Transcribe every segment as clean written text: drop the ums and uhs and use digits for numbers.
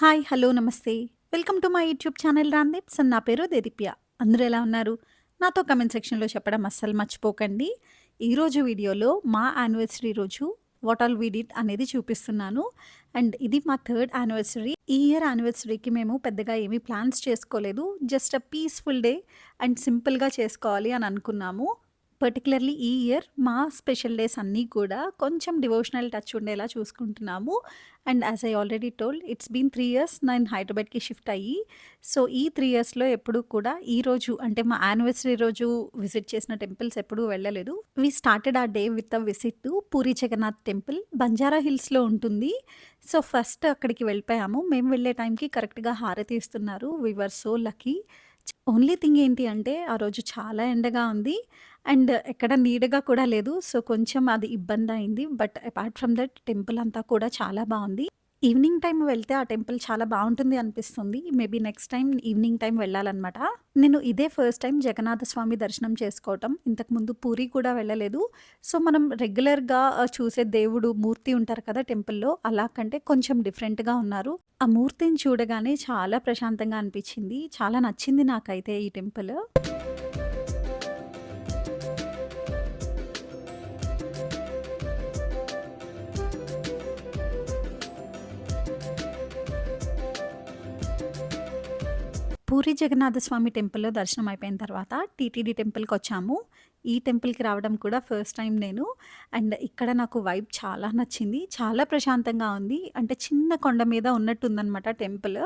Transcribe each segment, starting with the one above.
Hi! Hello! నమస్తే. Welcome to my YouTube channel Ramdeeps and నా పేరు దేదీప్య. అందరూ ఎలా ఉన్నారు? నాతో కామెంట్ సెక్షన్‌లో చెప్పడం అస్సలు మర్చిపోకండి. ఈరోజు వీడియోలో మా యానివర్సరీ రోజు వాట్ ఆల్ వి డిడ్ అనేది చూపిస్తున్నాను. అండ్ ఇది మా థర్డ్ యానివర్సరీ. ఈ ఇయర్ యానివర్సరీకి మేము పెద్దగా ఏమీ ప్లాన్స్ చేసుకోలేదు. Just a peaceful day and సింపుల్‌గా చేసుకోవాలి అని అనుకున్నాము. పర్టిక్యులర్‌లీ ఈ ఇయర్ మా స్పెషల్ డేస్ అన్నీ కూడా కొంచెం డివోషనల్ టచ్ ఉండేలా చూసుకుంటున్నాము. And as I already told it's been 3 years నేను హైదరాబాద్‌కి షిఫ్ట్ అయ్యి. సో, ఈ 3 ఇయర్స్‌లో ఎప్పుడూ కూడా ఈ రోజు అంటే మా యానివర్సరీ రోజు విజిట్ చేసిన టెంపుల్స్ ఎప్పుడూ వెళ్ళలేదు. We started our day with a visit to Puri Jagannath temple. Banjara హిల్స్‌లో ఉంటుంది. సో, ఫస్ట్ అక్కడికి వెళ్ళిపోయాము. మేము వెళ్ళే టైంకి కరెక్ట్‌గా హారతి ఇస్తున్నారు. We were so lucky. Only thing ఏంటి అంటే ఆ రోజు చాలా ఎండగా ఉంది. అండ్ ఎక్కడ నీడగా కూడా లేదు. సో, కొంచెం అది ఇబ్బందయింది. But apart from that temple అంతా కూడా చాలా బావుంది. ఈవినింగ్ టైమ్ వెళ్తే ఆ టెంపుల్ చాలా బావుంటుంది అనిపిస్తుంది. Maybe next time evening time వెళ్ళాలనమాట. నేను ఇదే ఫస్ట్ టైమ్ జగన్నాథ స్వామి దర్శనం చేసుకోవటం. ఇంతకుముందు పూరి కూడా వెళ్ళలేదు. సో, మనం రెగ్యులర్‌గా చూసే దేవుడు మూర్తి ఉంటారు కదా టెంపుల్‌లో అలా కంటే కొంచెం డిఫరెంట్‌గా ఉన్నారు. ఆ మూర్తిని చూడగానే చాలా ప్రశాంతంగా అనిపిచ్చింది. చాలా నచ్చింది నాకైతే ఈ టెంపుల్. పూరి జగన్నాథ స్వామి టెంపుల్‌లో దర్శనం అయిపోయిన తర్వాత టీటీడీ టెంపుల్‌కొచ్చాము. ఈ టెంపుల్‌కి రావడం కూడా ఫస్ట్ టైమ్ నేను. అండ్ ఇక్కడ నాకు వైబ్ చాలా నచ్చింది. చాలా ప్రశాంతంగా ఉంది. అంటే చిన్న కొండ మీద ఉన్నట్టుందనమాట టెంపుల్.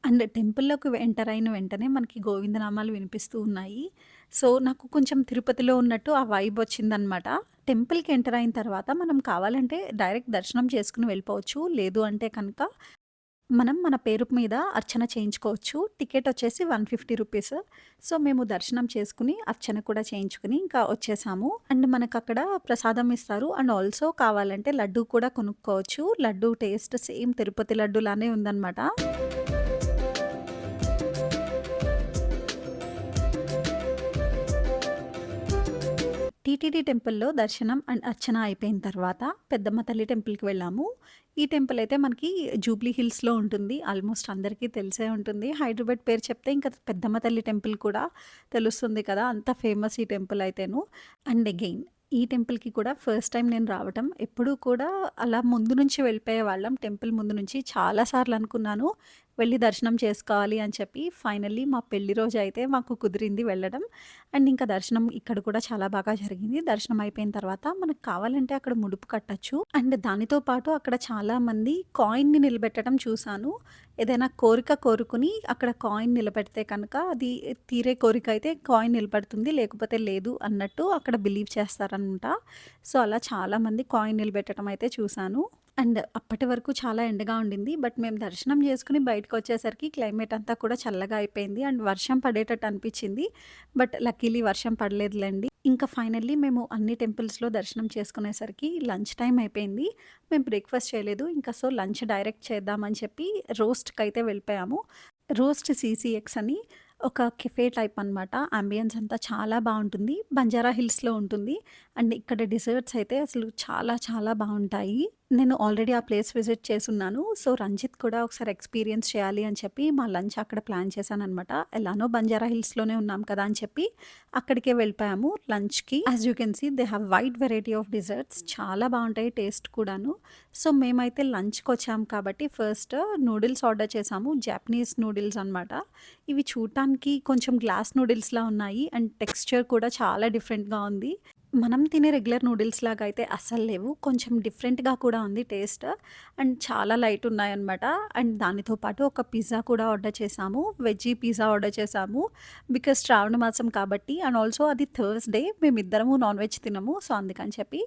అండ్ టెంపుల్‌లోకి ఎంటర్ అయిన వెంటనే మనకి గోవిందనామాలు వినిపిస్తూ ఉన్నాయి. సో, నాకు కొంచెం తిరుపతిలో ఉన్నట్టు ఆ వైబ్ వచ్చిందనమాట. టెంపుల్‌కి ఎంటర్ అయిన తర్వాత మనం కావాలంటే డైరెక్ట్ దర్శనం చేసుకొని వెళ్ళిపోవచ్చు. లేదు అంటే కనుక మనం మన పేరు మీద అర్చన చేయించుకోవచ్చు. టికెటొచ్చేసి రూ. 150. సో, మేము దర్శనం చేసుకొని, అర్చన కూడా చేయించుకొని ఇంకా వచ్చేసాము. అండ్ మనకక్కడ ప్రసాదం ఇస్తారు. అండ్ ఆల్సో కావాలంటే లడ్డూ కూడా కొనుక్కోవచ్చు. లడ్డూ టేస్ట్ సేమ్ తిరుపతి లడ్డూలానే ఉందనమాట. టీటీడీ టెంపుల్‌లో దర్శనం అండ్ అర్చన అయిపోయిన తర్వాత పెద్దమ్మ తల్లి టెంపుల్‌కి వెళ్ళాము. ఈ టెంపుల్ అయితే మనకి జూబ్లీ హిల్స్‌లో ఉంటుంది. ఆల్మోస్ట్ అందరికీ తెలిసే ఉంటుంది. హైదరాబాద్ పేరు చెప్తే ఇంకా పెద్దమ్మ తల్లి టెంపుల్ కూడా తెలుస్తుంది కదా! అంత ఫేమస్ ఈ టెంపుల్ అయితేను. అండ్ అగైన్ ఈ టెంపుల్‌కి కూడా ఫస్ట్ టైమ్ నేను రావటం. ఎప్పుడూ కూడా అలా ముందు నుంచి వెళ్ళిపోయేవాళ్ళం. టెంపుల్ ముందు నుంచి చాలా సార్లు అనుకున్నాను. వెళ్లి దర్శనం చేసుకోవాలి అని చెప్పి ఫైనల్లీ మా పెళ్లి రోజైతే మాకు కుదిరింది వెళ్ళడం. అండ్ ఇంకా దర్శనం ఇక్కడ కూడా చాలా బాగా జరిగింది. దర్శనం అయిపోయిన తర్వాత మనకు కావాలంటే అక్కడ ముడుపు కట్టొచ్చు. అండ్ దానితో పాటు అక్కడ చాలామంది కాయిన్‌ని నిలబెట్టడం చూసాను. ఏదైనా కోరిక కోరుకొని అక్కడ కాయిన్ నిలబెడితే కనుక అది తీరే కోరిక అయితే కాయిన్ నిలబడుతుంది. లేకపోతే లేదు అన్నట్టు అక్కడ బిలీవ్ చేస్తారనమాట. సో, అలా చాలామంది కాయిన్ నిలబెట్టడం అయితే చూసాను. అండ్ అప్పటి వరకు చాలా ఎండగా ఉండింది. బట్ మేము దర్శనం చేసుకొని బయటకొచ్చేసరికి క్లైమేట్ అంతా కూడా చల్లగా అయిపోయింది. అండ్ వర్షం పడేటట్టు అనిపిచ్చింది. బట్ లక్కీలీ వర్షం పడలేదులెండి. ఇంకా ఫైనల్లీ మేము అన్ని టెంపుల్స్‌లో దర్శనం చేసుకునేసరికి లంచ్ టైమ్ అయిపోయింది. మేము బ్రేక్‌ఫాస్ట్ చేయలేదు. ఇంకా సో, లంచ్ డైరెక్ట్ చేద్దామని చెప్పి రోస్ట్‌కైతే వెళ్ళిపోయాము. రోస్ట్ సీసీఎక్స్ అని ఒక కెఫే టైప్ అనమాట. అంబియన్స్ అంతా చాలా బావుంటుంది. బంజారా హిల్స్‌లో ఉంటుంది. అండ్ ఇక్కడ డిజర్ట్స్ అయితే అసలు చాలా చాలా బావుంటాయి. నేను ఆల్రెడీ ఆ ప్లేస్ విజిట్ చేసున్నాను. సో, రంజిత్ కూడా ఒకసారి ఎక్స్‌పీరియన్స్ చేయాలి అని చెప్పి మా లంచ్ అక్కడ ప్లాన్ చేశాననమాట. ఎలానో బంజారా హిల్స్‌లోనే ఉన్నాం కదా అని చెప్పి అక్కడికే వెళ్ళిపోయాము లంచ్‌కి. As you can see they have wide variety of desserts చాలా బావుంటాయి టేస్ట్ కూడాను. సో, మేమైతే లంచ్‌కొచ్చాం కాబట్టి ఫస్ట్ నూడిల్స్ ఆర్డర్ చేసాము. జాపనీస్ నూడిల్స్ అనమాట. ఇవి చూడటానికి కొంచెం గ్లాస్ నూడిల్స్‌లా ఉన్నాయి. అండ్ టెక్స్చర్ కూడా చాలా డిఫరెంట్‌గా ఉంది. మనం తినే రెగ్యులర్ నూడిల్స్ లాగా అయితే అస్సలు లేవు. కొంచెం డిఫరెంట్‌గా కూడా ఉంది టేస్ట్. అండ్ చాలా లైట్ ఉన్నాయన్నమాట. అండ్ దానితో పాటు ఒక పిజ్జా కూడా ఆర్డర్ చేసాము. వెజ్జీ పిజ్జా ఆర్డర్ చేసాము. బికాజ్ శ్రావణ మాసం కాబట్టి అండ్ ఆల్సో అది థర్స్‌డే మేమిద్దరము నాన్ వెజ్ తినము. సో, అందుకని చెప్పి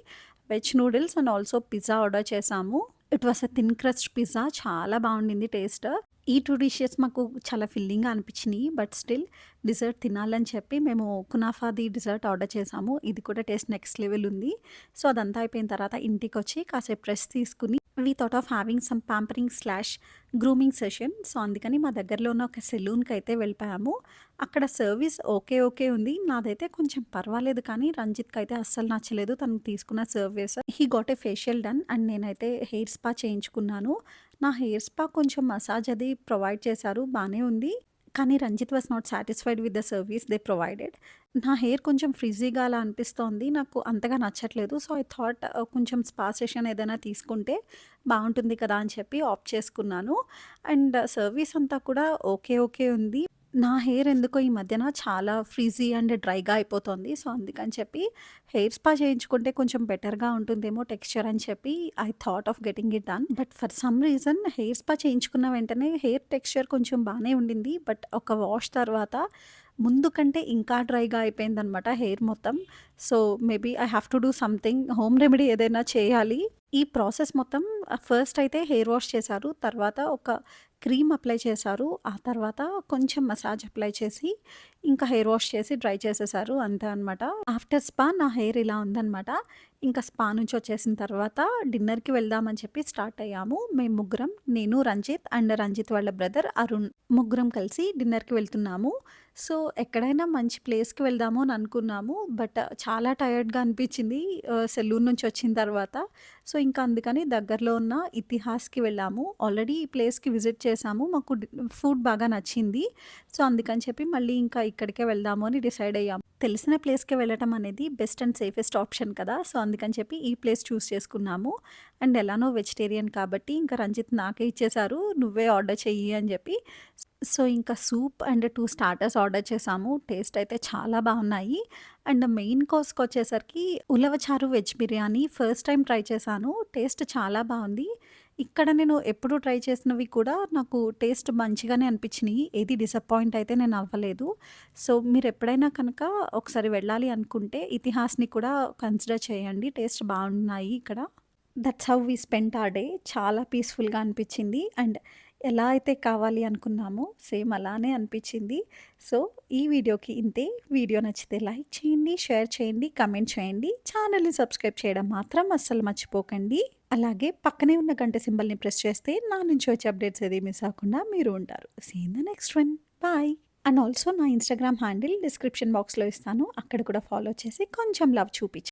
veg noodles and also pizza order చేసాము. It was a thin crust pizza చాలా బావుండింది టేస్ట్. ఈ 2 డిషెస్ మాకు చాలా ఫిల్లింగ్‌గా అనిపించినియి. బట్ స్టిల్ డిజర్ట్ తినాలని చెప్పి మేము కునాఫాది డిజర్ట్ ఆర్డర్ చేసాము. ఇది కూడా టేస్ట్ నెక్స్ట్ లెవెల్ ఉంది. సో, అదంతా అయిపోయిన తర్వాత ఇంటికొచ్చి కాసేపు రెస్ట్ తీసుకొని we thought of having some pampering slash grooming session. So, అందుకని మా దగ్గరలో ఉన్న ఒక సెలూన్‌కైతే వెళ్ళిపోయాము. అక్కడ సర్వీస్ ఓకే. ఓకే ఉంది. నాదైతే కొంచెం పర్వాలేదు కానీ రంజిత్‌కైతే అస్సలు నచ్చలేదు. తను తీసుకున్న service. He got a facial done and నేనైతే హెయిర్ స్పా చేయించుకున్నాను. నా హెయిర్ స్పా కొంచెం మసాజ్ అది ప్రొవైడ్ చేశారు. బానే ఉంది. కానీ Ranjit was not satisfied with the service they provided. నా హెయిర్ కొంచెం ఫ్రిజ్జీగా అలా అనిపిస్తోంది. నాకు అంతగా నచ్చట్లేదు. సో, ఐ థాట్ కొంచెం స్పా సెషన్ ఏదైనా తీసుకుంటే బావుంటుంది కదా అని చెప్పి ఆప్ట్ చేసుకున్నాను. అండ్ సర్వీస్ అంతా కూడా ఓకే. ఓకే ఉంది. నా హెయిర్ ఎందుకో ఈ మధ్యన చాలా ఫ్రిజీ అండ్ డ్రైగా అయిపోతోంది. సో, అందుకని చెప్పి హెయిర్ స్పా చేయించుకుంటే కొంచెం బెటర్‌గా ఉంటుందేమో టెక్స్చర్ అని చెప్పి I thought of getting it done. But for some reason hair spa చేయించుకున్న వెంటనే హెయిర్ టెక్స్చర్ కొంచెం బానే ఉండింది. బట్ ఒక వాష్ తర్వాత ముందు కంటే ఇంకా డ్రైగా అయిపోయిందనమాట హెయిర్ మొత్తం. So, maybe I have to do something home remedy ఏదైనా చేయాలి. ఈ ప్రాసెస్ మొత్తం ఫస్ట్ అయితే హెయిర్ వాష్ చేశారు. తర్వాత ఒక క్రీమ్ అప్లై చేశారు. ఆ తర్వాత కొంచెం మసాజ్ అప్లై చేసి, ఇంకా హెయిర్ వాష్ చేసి డ్రై చేసేశారు. అంతే అనమాట. ఆఫ్టర్ స్పా నా హెయిర్ ఇలా ఉందనమాట. ఇంకా స్పా నుంచి వచ్చేసిన తర్వాత డిన్నర్‌కి వెళ్దామని చెప్పి స్టార్ట్ అయ్యాము. మేము ముగ్గురం, నేను, రంజిత్ అండ్ రంజిత్ వాళ్ళ బ్రదర్ అరుణ్ ముగ్గురం కలిసి డిన్నర్‌కి వెళ్తున్నాము. సో, ఎక్కడైనా మంచి ప్లేస్‌కి వెళ్దాము అని అనుకున్నాము. బట్ చాలా టైర్డ్‌గా అనిపించింది సెలూన్ నుంచి వచ్చిన తర్వాత. సో, ఇంకా అందుకని దగ్గరలో ఉన్న ఇతిహాస్‌కి వెళ్ళాము. ఆల్రెడీ ఈ ప్లేస్‌కి విజిట్ చేశాము. మాకు ఫుడ్ బాగా నచ్చింది. సో, అందుకని చెప్పి మళ్ళీ ఇంకా ఇక్కడికే వెళ్దాము అని డిసైడ్ అయ్యాము. తెలిసిన ప్లేస్‌కే వెళ్ళటం అనేది బెస్ట్ అండ్ సేఫెస్ట్ ఆప్షన్ కదా! సో, అందుకని చెప్పి ఈ ప్లేస్ చూస్ చేసుకున్నాము. అండ్ ఎలానో వెజిటేరియన్ కాబట్టి ఇంకా రంజిత్ నాకే ఇచ్చేశారు. నువ్వే ఆర్డర్ చెయ్యి అని చెప్పి. సో, ఇంకా సూప్ అండ్ 2 స్టార్టర్స్ ఆర్డర్ చేశాము. టేస్ట్ అయితే చాలా బాగున్నాయి. అండ్ మెయిన్ కోర్స్‌కొచ్చేసరికి ఉలవచారు veg biryani first time try చేశాను. టేస్ట్ చాలా బావుంది. ఇక్కడ నేను ఎప్పుడు ట్రై చేసినవి కూడా నాకు టేస్ట్ మంచిగానే అనిపించినియి. ఏది డిసప్పాయింట్ అయితే నేను అవ్వలేదు. సో, మీరెప్పుడైనా కనుక ఒకసారి వెళ్ళాలి అనుకుంటే ఇతిహాస్‌ని కూడా కన్సిడర్ చేయండి. టేస్ట్ బాగున్నాయి ఇక్కడ. That's how we spent our day. చాలా పీస్‌ఫుల్‌గా అనిపించింది. అండ్ ఎలా అయితే కావాలి అనుకున్నామో సేమ్ అలానే అనిపించింది. సో, ఈ వీడియోకి ఇంతే. వీడియో నచ్చితే లైక్ చేయండి, షేర్ చేయండి, కామెంట్ చేయండి. ఛానల్‌ని సబ్స్క్రైబ్ చేయడం మాత్రం అస్సలు మర్చిపోకండి. అలాగే పక్కనే ఉన్న గంట సింబల్‌ని ప్రెస్ చేస్తే నా నుంచి వచ్చే అప్డేట్స్ ఏది మిస్ అవ్వకుండా మీరు ఉంటారు. See you in the next one. Bye. And also నా ఇన్‌స్టాగ్రామ్ హ్యాండిల్ డిస్క్రిప్షన్ బాక్స్‌లో ఇస్తాను. అక్కడ కూడా ఫాలో చేసి కొంచెం లవ్ చూపించండి.